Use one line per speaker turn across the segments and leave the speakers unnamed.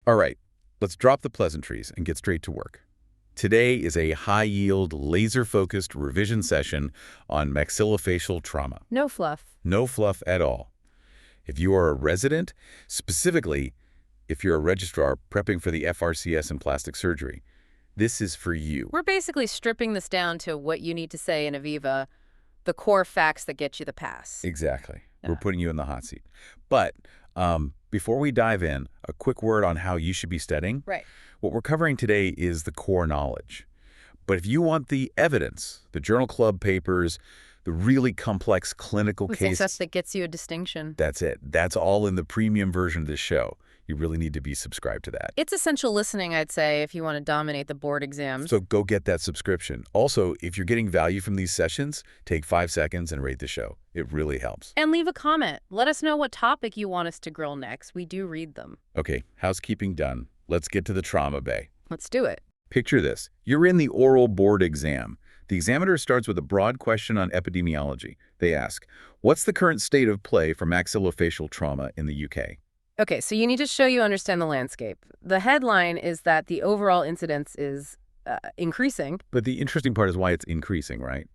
All right, let's drop the pleasantries and get straight to work. Today is a high-yield, laser-focused revision session on maxillofacial trauma.
No fluff.
No fluff at all. If you are a resident, specifically if you're a registrar prepping for the FRCS in plastic surgery, this is for you.
We're basically stripping this down to what you need to say in Aviva, the core facts that get you the pass.
Exactly.
Yeah.
We're putting you in the hot seat. But before we dive in, a quick word on how you should be studying.
Right.
What we're covering today is the core knowledge. But if you want the evidence, the journal club papers, the really complex clinical cases,
Success that gets you a distinction.
that's it. That's all in the premium version of this show. You really need to be subscribed to that.
It's essential listening, I'd say, if you want to dominate the board exams.
So go get that subscription. Also, if you're getting value from these sessions, take 5 seconds and rate the show. It really helps.
And leave a comment. Let us know what topic you want us to grill next. We do read them.
Okay, housekeeping done. Let's get to the trauma bay.
Let's do it.
Picture this. You're in the oral board exam. The examiner starts with a broad question on epidemiology. They ask, what's the current state of play for maxillofacial trauma in the UK?
Okay, so you need to show you understand the landscape. The headline is that the overall incidence is increasing.
But the interesting part is why it's increasing, right?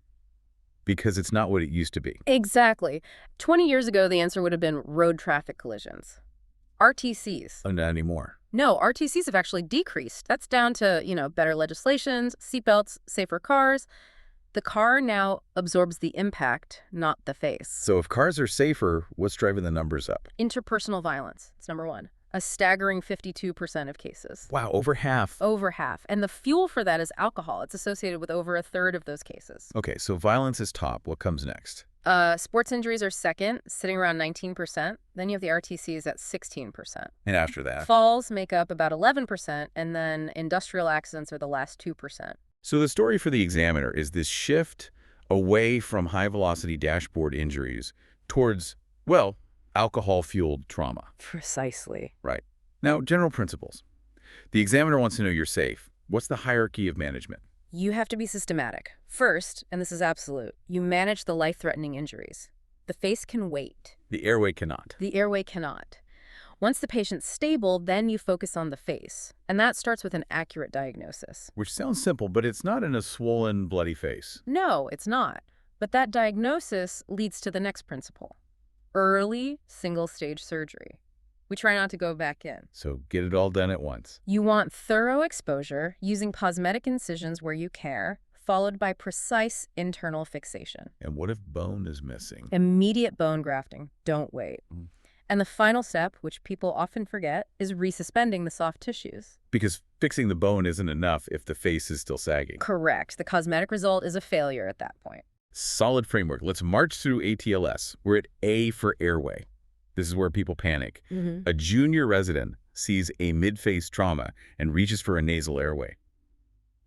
Because it's not what it used to be.
Exactly. 20 years ago, the answer would have been road traffic collisions. RTCs.
Oh, not anymore.
No, RTCs have actually decreased. That's down to, better legislations, seatbelts, safer cars. The car now absorbs the impact, not the face.
So if cars are safer, what's driving the numbers up?
Interpersonal violence. It's number one. A staggering 52% of cases.
Wow, over half.
Over half. And the fuel for that is alcohol. It's associated with over a third of those cases.
Okay, so violence is top. What comes next?
Sports injuries are second, sitting around 19%. Then you have the RTCs at 16%.
And after that?
Falls make up about 11%, and then industrial accidents are the last 2%.
So the story for the examiner is this shift away from high-velocity dashboard injuries towards, well, alcohol-fueled trauma.
Precisely.
Right. Now, general principles. The examiner wants to know you're safe. What's the hierarchy of management?
You have to be systematic. First, and this is absolute, you manage the life-threatening injuries. The face can wait.
The airway cannot.
The airway cannot. Once the patient's stable, then you focus on the face. And that starts with an accurate diagnosis.
Which sounds simple, but it's not in a swollen, bloody face.
No, it's not. But that diagnosis leads to the next principle. Early, single-stage surgery. We try not to go back in.
So get it all done at once.
You want thorough exposure using cosmetic incisions where you care, followed by precise internal fixation.
And what if bone is missing?
Immediate bone grafting. Don't wait. And the final step, which people often forget, is resuspending the soft tissues.
Because fixing the bone isn't enough if the face is still sagging.
Correct. The cosmetic result is a failure at that point.
Solid framework. Let's march through ATLS. We're at A for airway. This is where people panic. A junior resident sees a mid-face trauma and reaches for a nasal airway.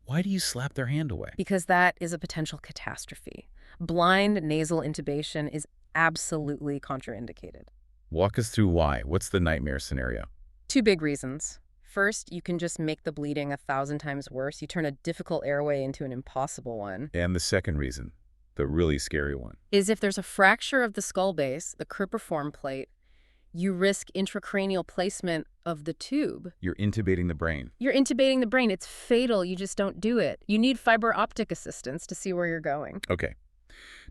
Why do you slap their hand away?
Because that is a potential catastrophe. Blind nasal intubation is absolutely contraindicated.
Walk us through why. What's the nightmare scenario?
2 big reasons. First, you can just make the bleeding 1,000 times worse. You turn a difficult airway into an impossible one.
And the second reason, the really scary one,
is if there's a fracture of the skull base, the cribriform plate, you risk intracranial placement of the tube.
You're intubating the brain.
You're intubating the brain. It's fatal. You just don't do it. You need fiber optic assistance to see where you're going.
Okay.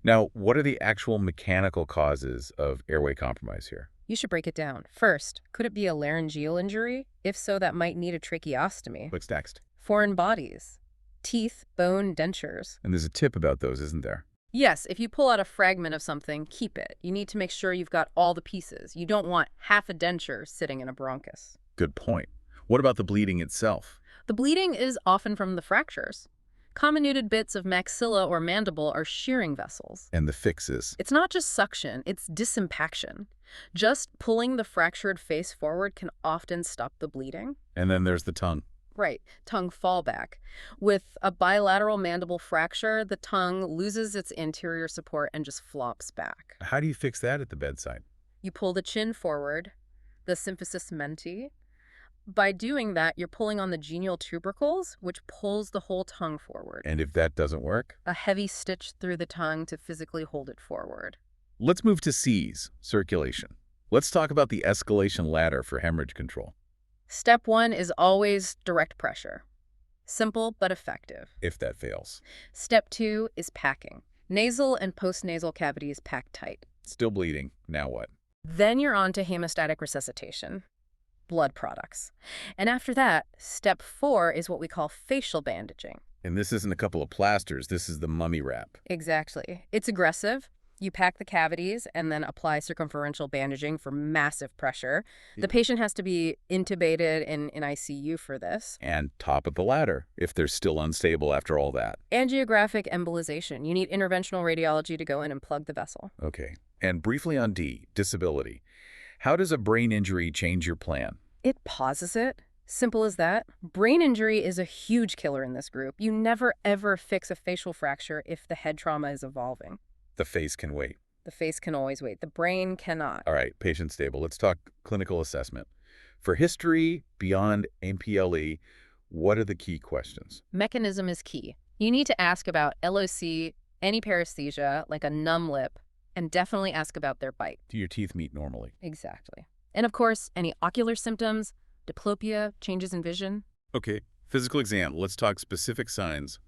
Now, what are the actual mechanical causes of airway compromise here?
You should break it down. First, could it be a laryngeal injury? If so, that might need a tracheostomy.
What's next?
Foreign bodies. Teeth, bone, dentures.
And there's a tip about those, isn't there?
Yes, if you pull out a fragment of something, keep it. You need to make sure you've got all the pieces. You don't want half a denture sitting in a bronchus.
Good point. What about the bleeding itself?
The bleeding is often from the fractures. Comminuted bits of maxilla or mandible are shearing vessels.
And the fixes?
It's not just suction, it's disimpaction. Just pulling the fractured face forward can often stop the bleeding.
And then there's the tongue.
Right, tongue fallback. With a bilateral mandible fracture, the tongue loses its anterior support and just flops back.
How do you fix that at the bedside?
You pull the chin forward, the symphysis menti. By doing that, you're pulling on the genial tubercles, which pulls the whole tongue forward.
And if that doesn't work?
A heavy stitch through the tongue to physically hold it forward.
Let's move to C's, circulation. Let's talk about the escalation ladder for hemorrhage control.
Step one is always direct pressure. Simple but effective.
If that fails.
Step two is packing. Nasal and postnasal cavities packed tight.
Still bleeding. Now what?
Then you're on to hemostatic resuscitation, blood products. And after that, step four is what we call facial bandaging.
And this isn't a couple of plasters. This is the mummy wrap.
Exactly. It's aggressive. You pack the cavities and then apply circumferential bandaging for massive pressure. The patient has to be intubated in ICU for this.
And top of the ladder, if they're still unstable after all that.
Angiographic embolization. You need interventional radiology to go in and plug the vessel.
Okay. And briefly on D, disability. How does a brain injury change your plan?
It pauses it. Simple as that. Brain injury is a huge killer in this group. You never, ever fix a facial fracture if the head trauma is evolving.
The face can wait.
The face can always wait. The brain cannot.
All right, patient stable. Let's talk clinical assessment. For history beyond MPLE, what are the key questions?
Mechanism is key. You need to ask about LOC, any paresthesia, like a numb lip, and definitely ask about their bite.
Do your teeth meet normally?
Exactly. And of course, any ocular symptoms, diplopia, changes in vision.
Okay, physical exam. Let's talk specific signs.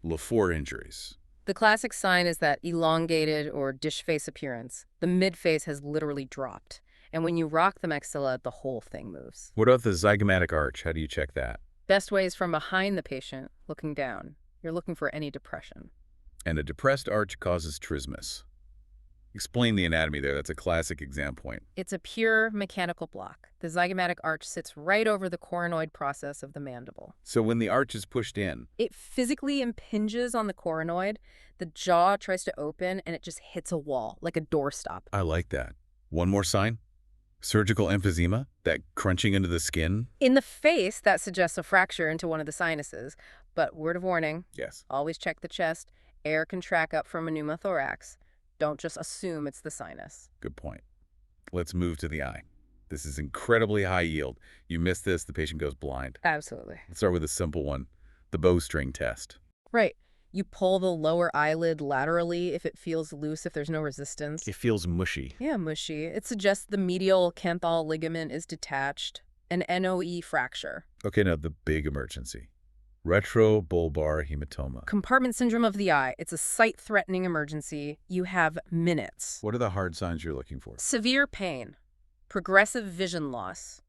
LaFour injuries.
The classic sign is that elongated or dish face appearance. The midface has literally dropped. And when you rock the maxilla, the whole thing moves.
What about the zygomatic arch? How do you check that?
Best way is from behind the patient, looking down. You're looking for any depression.
And a depressed arch causes trismus. Explain the anatomy there. That's a classic exam point.
It's a pure mechanical block. The zygomatic arch sits right over the coronoid process of the mandible.
So when the arch is pushed in,
It physically impinges on the coronoid, the jaw tries to open, and it just hits a wall, like a doorstop.
I like that. One more sign. Surgical emphysema, that crunching into the skin.
In the face, that suggests a fracture into one of the sinuses. But word of warning,
Yes.
always check the chest. Air can track up from a pneumothorax. Don't just assume it's the sinus.
Good point. Let's move to the eye. This is incredibly high yield. You miss this, the patient goes blind.
Absolutely.
Let's start with a simple one, the bowstring test.
Right. You pull the lower eyelid laterally if it feels loose, if there's no resistance.
It feels mushy.
Yeah, mushy. It suggests the medial canthal ligament is detached. An NOE fracture.
Okay, now the big emergency. Retrobulbar hematoma.
Compartment syndrome of the eye. It's a sight-threatening emergency. You have minutes.
What are the hard signs you're looking for?
Severe pain. Progressive vision loss.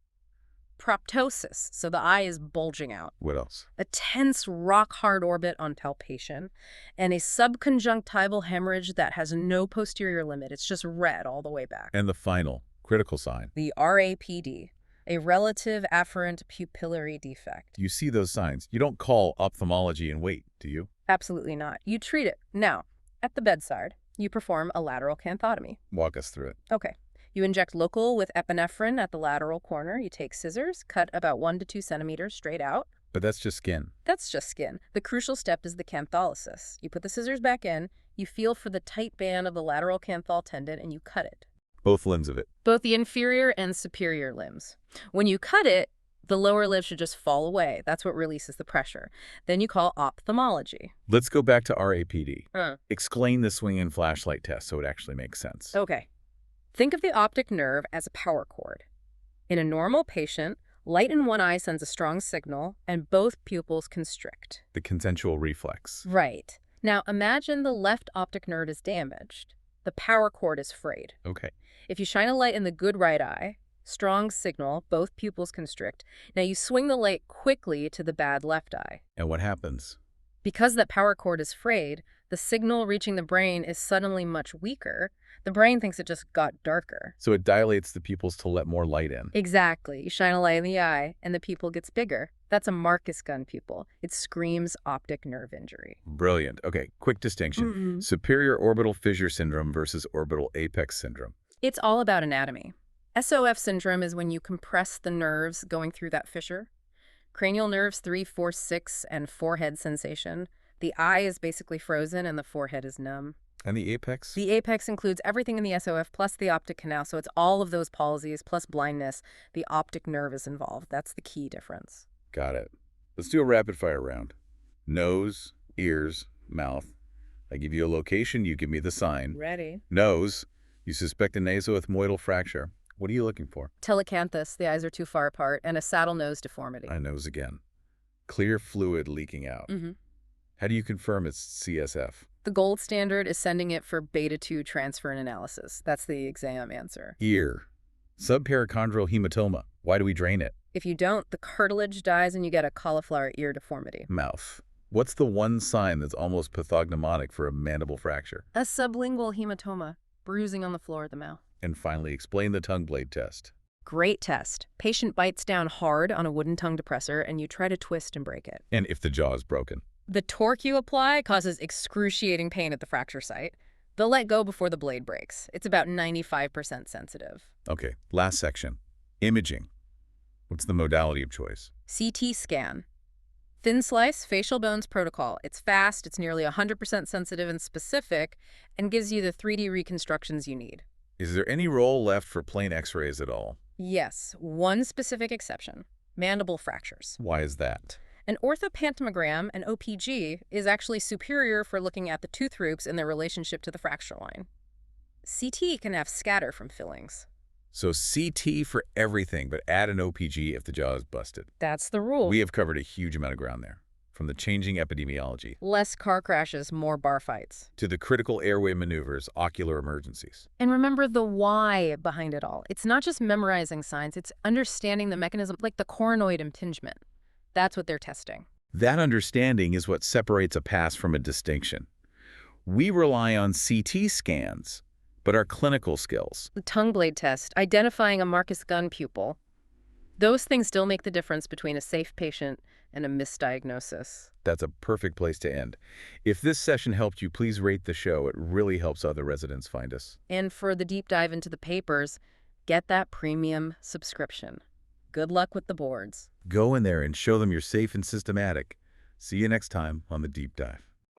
Proptosis, so the eye is bulging out.
What else?
A tense, rock-hard orbit on palpation. And a subconjunctival hemorrhage that has no posterior limit. It's just red all the way back.
And the final, critical sign.
The RAPD. A relative afferent pupillary defect.
You see those signs. You don't call ophthalmology and wait, do you?
Absolutely not. You treat it. Now, at the bedside, you perform a lateral canthotomy.
Walk us through it.
Okay. You inject local with epinephrine at the lateral corner. You take scissors, cut about 1 to 2 centimeters straight out.
But that's just skin.
That's just skin. The crucial step is the cantholysis. You put the scissors back in, you feel for the tight band of the lateral canthal tendon, and you cut it.
Both limbs of it.
Both the inferior and superior limbs. When you cut it, the lower lid should just fall away. That's what releases the pressure. Then you call ophthalmology.
Let's go back to RAPD.
Uh.
Explain the swinging flashlight test so it actually makes sense.
Okay. Think of the optic nerve as a power cord. In a normal patient, light in one eye sends a strong signal, and both pupils constrict.
The consensual reflex.
Right. Now imagine the left optic nerve is damaged. The power cord is frayed.
Okay.
If you shine a light in the good right eye, strong signal, both pupils constrict. Now you swing the light quickly to the bad left eye.
And what happens?
Because that power cord is frayed, the signal reaching the brain is suddenly much weaker. The brain thinks it just got darker.
So it dilates the pupils to let more light in.
Exactly. You shine a light in the eye, and the pupil gets bigger. That's a Marcus gun pupil. It screams optic nerve injury.
Brilliant. Okay, quick distinction. Superior orbital fissure syndrome versus orbital apex syndrome.
It's all about anatomy. SOF syndrome is when you compress the nerves going through that fissure. Cranial nerves 3, 4, 6, and forehead sensation. The eye is basically frozen and the forehead is numb.
And the apex?
The apex includes everything in the SOF plus the optic canal, so it's all of those palsies plus blindness. The optic nerve is involved. That's the key difference.
Got it. Let's do a rapid fire round. Nose, ears, mouth. I give you a location, you give me the sign.
Ready.
Nose, you suspect a nasoethmoidal fracture. What are you looking for?
Telecanthus, the eyes are too far apart, and a saddle nose deformity.
I nose again. Clear fluid leaking out. How do you confirm it's CSF?
The gold standard is sending it for beta-2 transfer and analysis. That's the exam answer.
Ear. Subperichondral hematoma. Why do we drain it?
If you don't, the cartilage dies and you get a cauliflower ear deformity.
Mouth. What's the one sign that's almost pathognomonic for a mandible fracture?
A sublingual hematoma, bruising on the floor of the mouth.
And finally, explain the tongue blade test.
Great test. Patient bites down hard on a wooden tongue depressor and you try to twist and break it.
And if the jaw is broken?
The torque you apply causes excruciating pain at the fracture site. They'll let go before the blade breaks. It's about 95% sensitive.
Okay, last section. Imaging. What's the modality of choice?
CT scan. Thin slice facial bones protocol. It's fast, it's nearly 100% sensitive and specific, and gives you the 3D reconstructions you need.
Is there any role left for plain x-rays at all?
Yes, one specific exception. Mandible fractures.
Why is that?
An orthopantomogram, an OPG, is actually superior for looking at the tooth roots and their relationship to the fracture line. CT can have scatter from fillings.
So CT for everything, but add an OPG if the jaw is busted.
That's the rule.
We have covered a huge amount of ground there. From the changing epidemiology.
Less car crashes, more bar fights.
To the critical airway maneuvers, ocular emergencies.
And remember the why behind it all. It's not just memorizing signs, it's understanding the mechanism, like the coronoid impingement. That's what they're testing.
That understanding is what separates a pass from a distinction. We rely on CT scans, but our clinical skills.
The tongue blade test, identifying a Marcus Gunn pupil, those things still make the difference between a safe patient and a misdiagnosis.
That's a perfect place to end. If this session helped you, please rate the show. It really helps other residents find us.
And for the deep dive into the papers, get that premium subscription. Good luck with the boards.
Go in there and show them you're safe and systematic. See you next time on The Deep Dive.